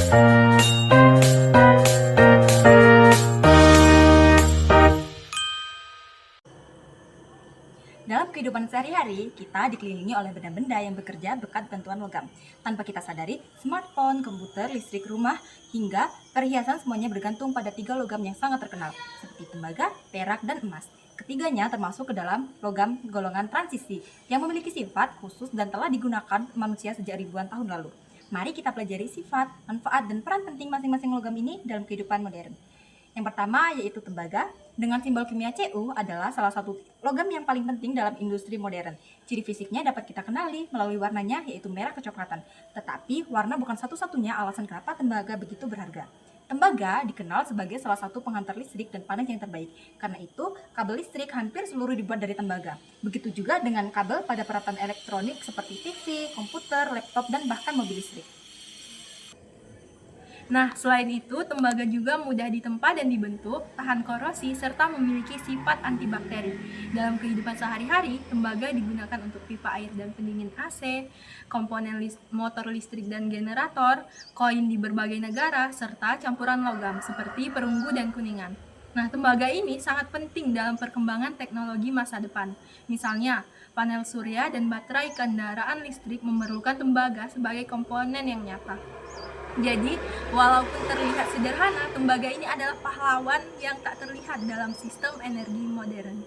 Dalam kehidupan sehari-hari, kita dikelilingi oleh benda-benda yang bekerja berkat bantuan logam. Tanpa kita sadari, smartphone, komputer, listrik rumah, hingga perhiasan semuanya bergantung pada 3 logam yang sangat terkenal, seperti tembaga, perak, dan emas. Ketiganya termasuk ke dalam logam golongan transisi yang memiliki sifat khusus dan telah digunakan manusia sejak ribuan tahun lalu. Mari kita pelajari sifat, manfaat, dan peran penting masing-masing logam ini dalam kehidupan modern. Yang pertama yaitu tembaga, dengan simbol kimia Cu adalah salah satu logam yang paling penting dalam industri modern. Ciri fisiknya dapat kita kenali melalui warnanya yaitu merah kecoklatan. Tetapi warna bukan satu-satunya alasan kenapa tembaga begitu berharga. Tembaga dikenal sebagai salah satu penghantar listrik dan panas yang terbaik. Karena itu, kabel listrik hampir seluruh dibuat dari tembaga. Begitu juga dengan kabel pada peralatan elektronik seperti TV, komputer, laptop, dan bahkan mobil listrik. Nah, selain itu, tembaga juga mudah ditempa dan dibentuk, tahan korosi, serta memiliki sifat antibakteri. Dalam kehidupan sehari-hari, tembaga digunakan untuk pipa air dan pendingin AC, komponen motor listrik dan generator, koin di berbagai negara, serta campuran logam seperti perunggu dan kuningan. Nah, tembaga ini sangat penting dalam perkembangan teknologi masa depan. Misalnya, panel surya dan baterai kendaraan listrik memerlukan tembaga sebagai komponen yang nyata. Jadi, walaupun terlihat sederhana, tembaga ini adalah pahlawan yang tak terlihat dalam sistem energi modern.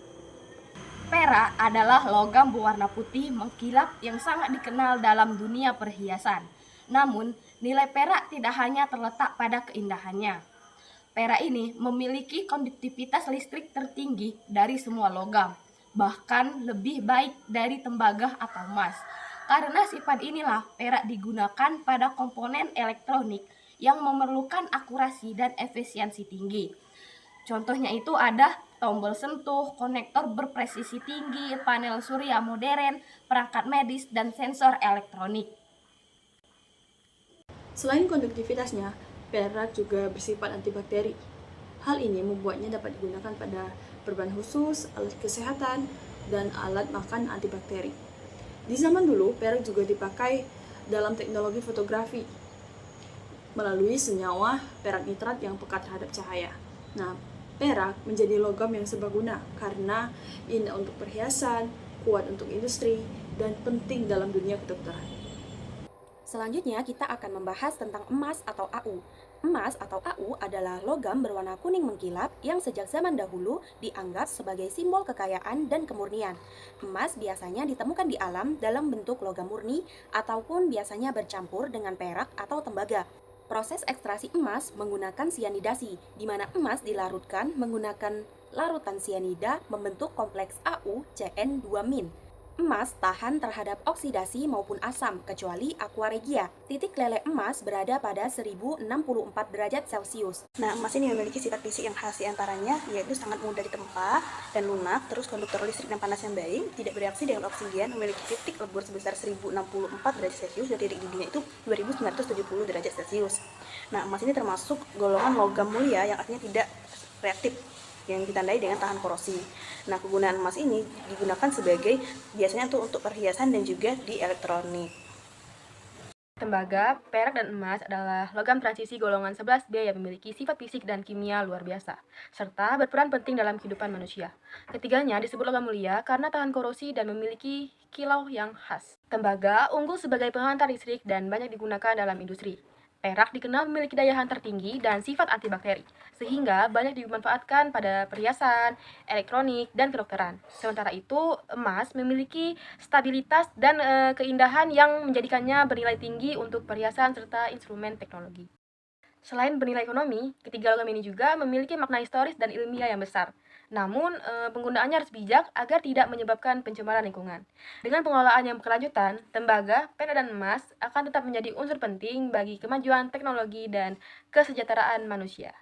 Perak adalah logam berwarna putih mengkilap yang sangat dikenal dalam dunia perhiasan. Namun, nilai perak tidak hanya terletak pada keindahannya. Perak ini memiliki konduktivitas listrik tertinggi dari semua logam, bahkan lebih baik dari tembaga atau emas. Karena sifat inilah perak digunakan pada komponen elektronik yang memerlukan akurasi dan efisiensi tinggi. Contohnya itu ada tombol sentuh, konektor berpresisi tinggi, panel surya modern, perangkat medis, dan sensor elektronik. Selain konduktivitasnya, perak juga bersifat antibakteri. Hal ini membuatnya dapat digunakan pada perban khusus, alat kesehatan, dan alat makan antibakteri. Di zaman dulu, perak juga dipakai dalam teknologi fotografi melalui senyawa perak nitrat yang peka terhadap cahaya. Nah, perak menjadi logam yang serbaguna karena indah untuk perhiasan, kuat untuk industri, dan penting dalam dunia kedokteran. Selanjutnya kita akan membahas tentang emas atau Au. Emas atau Au adalah logam berwarna kuning mengkilap yang sejak zaman dahulu dianggap sebagai simbol kekayaan dan kemurnian. Emas biasanya ditemukan di alam dalam bentuk logam murni ataupun biasanya bercampur dengan perak atau tembaga. Proses ekstraksi emas menggunakan sianidasi, di mana emas dilarutkan menggunakan larutan sianida membentuk kompleks Au CN2-. Emas tahan terhadap oksidasi maupun asam, kecuali aqua regia. Titik leleh emas berada pada 1064 derajat Celcius. Nah, emas ini memiliki sifat fisik yang khas diantaranya, yaitu sangat mudah ditempa dan lunak, terus konduktor listrik dan panas yang baik, tidak bereaksi dengan oksigen, memiliki titik lebur sebesar 1064 derajat Celcius, dan titik didihnya itu 2970 derajat Celcius. Nah, emas ini termasuk golongan logam mulia yang artinya tidak reaktif, yang ditandai dengan tahan korosi. Nah, kegunaan emas ini digunakan sebagai biasanya untuk perhiasan dan juga di elektronik. Tembaga, perak, dan emas adalah logam transisi golongan 11B yang memiliki sifat fisik dan kimia luar biasa, serta berperan penting dalam kehidupan manusia. Ketiganya disebut logam mulia karena tahan korosi dan memiliki kilau yang khas. Tembaga unggul sebagai penghantar listrik dan banyak digunakan dalam industri. Perak dikenal memiliki daya hantar tinggi dan sifat antibakteri, sehingga banyak dimanfaatkan pada perhiasan, elektronik, dan kedokteran. Sementara itu, emas memiliki stabilitas dan keindahan yang menjadikannya bernilai tinggi untuk perhiasan serta instrumen teknologi. Selain bernilai ekonomi, ketiga logam ini juga memiliki makna historis dan ilmiah yang besar. Namun, penggunaannya harus bijak agar tidak menyebabkan pencemaran lingkungan. Dengan pengelolaan yang berkelanjutan, tembaga, perak, dan emas akan tetap menjadi unsur penting bagi kemajuan teknologi dan kesejahteraan manusia.